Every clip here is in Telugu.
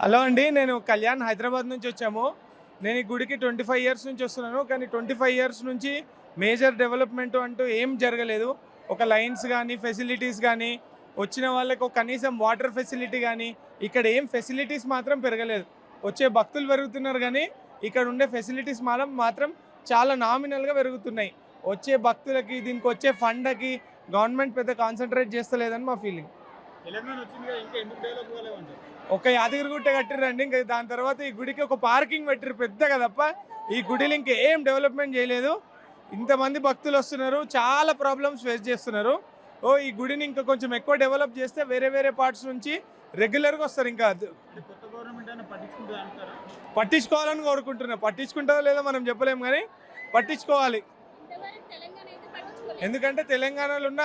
హలో అండి, నేను కళ్యాణ్ హైదరాబాద్ నుంచి వచ్చాము. నేను ఈ గుడికి 25 ఇయర్స్ నుంచి వస్తున్నాను. కానీ 25 ఇయర్స్ నుంచి మేజర్ డెవలప్మెంట్ అంటూ ఏం జరగలేదు. ఒక లైన్స్ కానీ ఫెసిలిటీస్ కానీ వచ్చిన వాళ్ళకు కనీసం వాటర్ ఫెసిలిటీ కానీ ఇక్కడ ఏం ఫెసిలిటీస్ మాత్రం పెరగలేదు. వచ్చే భక్తులు పెరుగుతున్నారు కానీ ఇక్కడ ఉండే ఫెసిలిటీస్ మాత్రం చాలా నామినల్గా పెరుగుతున్నాయి. వచ్చే భక్తులకి దీనికి వచ్చే ఫండ్కి గవర్నమెంట్ పెద్ద కాన్సన్ట్రేట్ చేస్తలేదని మా ఫీలింగ్. ఒక యాదగిరిగుట్ట కట్టిరండి, ఇంకా దాని తర్వాత ఈ గుడికి ఒక పార్కింగ్ పెట్టిరు పెద్దగా తప్ప ఈ గుడిలో ఇంకా ఏం డెవలప్మెంట్ చేయలేదు. ఇంతమంది భక్తులు వస్తున్నారు, చాలా ప్రాబ్లమ్స్ ఫేస్ చేస్తున్నారు. ఈ గుడిని ఇంకా కొంచెం ఎక్కువ డెవలప్ చేస్తే వేరే వేరే పార్ట్స్ నుంచి రెగ్యులర్గా వస్తారు. ఇంకా పట్టించుకోవాలని కోరుకుంటున్నా. పట్టించుకుంటారో లేదో మనం చెప్పలేము కానీ పట్టించుకోవాలి. ఎందుకంటే తెలంగాణలో ఉన్న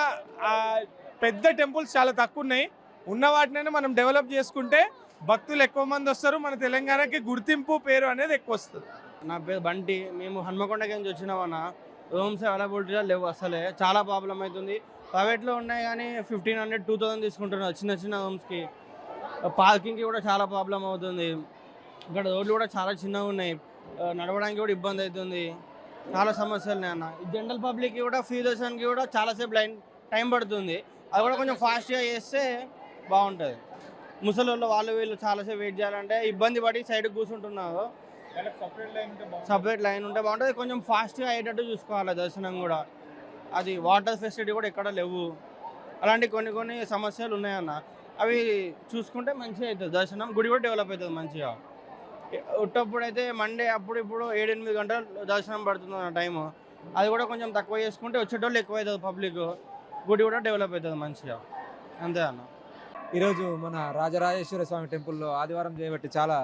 పెద్ద టెంపుల్స్ చాలా తక్కువ ఉన్నాయి. ఉన్న వాటినైనా మనం డెవలప్ చేసుకుంటే భక్తులు ఎక్కువ మంది వస్తారు, మన తెలంగాణకి గుర్తింపు పేరు అనేది ఎక్కువ వస్తుంది. నా పేరు బంటి. మేము హన్మకొండకి నుంచి వచ్చినామన్నా. రూమ్స్ అవైలబిలిటీగా లేవు, అసలే చాలా ప్రాబ్లం అవుతుంది. ప్రైవేట్లో ఉన్నాయి కానీ 1500 2000 తీసుకుంటున్నారు చిన్న చిన్న రూమ్స్కి. పార్కింగ్కి కూడా చాలా ప్రాబ్లం అవుతుంది. ఇక్కడ రోడ్లు కూడా చాలా చిన్నగా ఉన్నాయి, నడవడానికి కూడా ఇబ్బంది అవుతుంది. చాలా సమస్యలు ఉన్నాయి అన్న. ఈ జనరల్ పబ్లిక్కి కూడా ఫ్రీ దర్శనానికి కూడా చాలాసేపు టైం పడుతుంది. అది కూడా కొంచెం ఫాస్ట్గా చేస్తే బాగుంటుంది. ముసలి వాళ్ళు వీళ్ళు చాలాసేపు వెయిట్ చేయాలంటే ఇబ్బంది పడి సైడ్కి కూర్చుంటున్నారు. సపరేట్ లైన్ ఉంటే బాగుంటుంది. కొంచెం ఫాస్ట్గా అయ్యేటట్టు చూసుకోవాలి దర్శనం కూడా. అది వాటర్ ఫెసిలిటీ కూడా ఎక్కడ లేవు. అలాంటి కొన్ని సమస్యలు ఉన్నాయన్న. అవి చూసుకుంటే మంచిగా అవుతుంది దర్శనం. గుడి కూడా డెవలప్ అవుతుంది మంచిగా. ఉట్టప్పుడు అయితే మండే ఇప్పుడు 7-8 గంటలు దర్శనం పడుతుంది అన్న టైము. అది కూడా కొంచెం తక్కువ చేసుకుంటే వచ్చేటోళ్ళు ఎక్కువ అవుతుంది పబ్లిక్. గుడి కూడా డెవలప్ అవుతుంది మంచిగా. అంతే అన్న. ఈరోజు మన రాజరాజేశ్వర స్వామి టెంపుల్లో ఆదివారం చేయబట్టి చాలా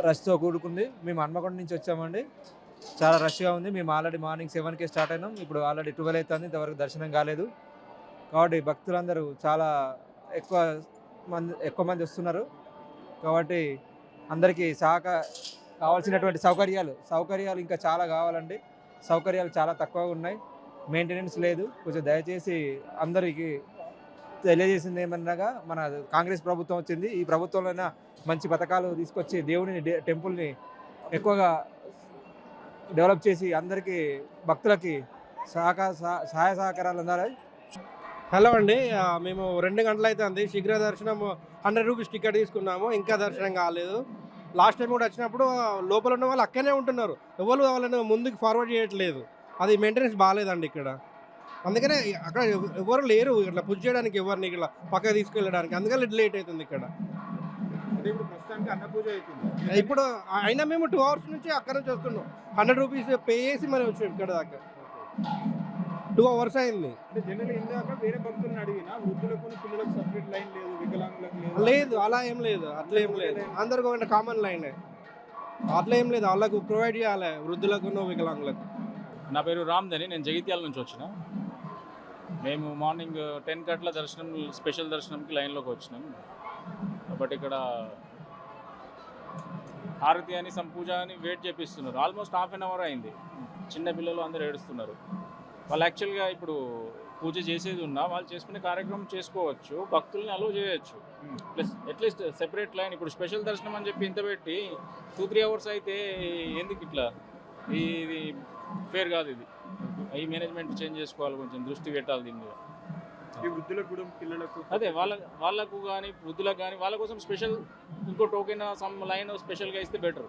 రష్తో కూడుకుంది. మేము హన్మకొండ నుంచి వచ్చామండి. చాలా రష్గా ఉంది. మేము ఆల్రెడీ మార్నింగ్ 7కే స్టార్ట్ అయినాం. ఇప్పుడు ఆల్రెడీ 12 అవుతుంది, ఇంతవరకు దర్శనం కాలేదు. కాబట్టి భక్తులందరూ చాలా ఎక్కువ మంది వస్తున్నారు. కాబట్టి అందరికీ కావాల్సినటువంటి సౌకర్యాలు ఇంకా చాలా కావాలండి. సౌకర్యాలు చాలా తక్కువగా ఉన్నాయి, మెయింటెనెన్స్ లేదు. కొంచెం దయచేసి అందరికీ తెలియజేసింది ఏమన్నాగా, మన కాంగ్రెస్ ప్రభుత్వం వచ్చింది. ఈ ప్రభుత్వంలోనే మంచి పథకాలు తీసుకొచ్చి దేవుని టెంపుల్ని ఎక్కువగా డెవలప్ చేసి అందరికీ భక్తులకి సహాయ సహకారాలు అందాలి. హలో అండి, మేము 2 గంటలు అయితే అంది. శీఘ్ర దర్శనం 100 రూపీస్ టికెట్ తీసుకున్నాము, ఇంకా దర్శనం కాలేదు. లాస్ట్ టైం కూడా వచ్చినప్పుడు లోపల ఉన్న వాళ్ళు అక్కడనే ఉంటున్నారు, ఎవరు వాళ్ళని ముందుకు ఫార్వర్డ్ చేయట్లేదు. అది మెయింటెనెన్స్ బాగాలేదండి ఇక్కడ. అందుకనే అక్కడ ఎవరు లేరు ఇట్లా పుష్ చేయడానికి, ఎవరిని ఇట్లా పక్కకు తీసుకెళ్ళడానికి. అందుకని లేట్ అవుతుంది ఇక్కడ. ఇప్పుడు అయినా మేము 2 hours నుంచి అక్కడ నుంచి వస్తున్నాం. 100 రూపీస్ పే చేసి మరి వచ్చాం ఇక్కడ దాకా. 2 hours అయింది. లేదు, అలా ఏం లేదు, అట్లా ఏం లేదు. అందరికి ఒక కామన్ లైన్, అట్లా ఏం లేదు. వాళ్ళకు ప్రొవైడ్ చేయాలి, వృద్ధులకు వికలాంగులకు. నా పేరు రామ్దని, నేను జగిత్యాల నుంచి వచ్చిన. మేము మార్నింగ్ 10 గంటల దర్శనం, స్పెషల్ దర్శనంకి లైన్లోకి వచ్చినాం. బట్ ఇక్కడ హారతి అని సంపూజ అని వెయిట్ చేపిస్తున్నారు. ఆల్మోస్ట్ ½ an hour అయింది. చిన్న పిల్లలు అందరూ ఏడుస్తున్నారు. వాళ్ళు యాక్చువల్గా ఇప్పుడు పూజ చేసేది ఉన్నా వాళ్ళు చేసుకునే కార్యక్రమం చేసుకోవచ్చు, భక్తుల్ని అలో చేయొచ్చు. Plus at least separate line. ఇప్పుడు స్పెషల్ దర్శనం అని చెప్పి ఇంత పెట్టి 2-3 hours అయితే ఎందుకు ఇట్లా? ఇది ఫేర్ కాదు. ఇది ఈ మేనేజ్మెంట్ చేంజ్ చేసుకోవాలి, కొంచెం దృష్టి పెట్టాలి దీని మీద. వృద్ధులకు కూడా, పిల్లలకు అదే వాళ్ళకు కానీ వృద్ధులకు కానీ వాళ్ళ కోసం స్పెషల్ ఇంకో టోకెన్ సమ్ లైన్ స్పెషల్గా ఇస్తే బెటర్.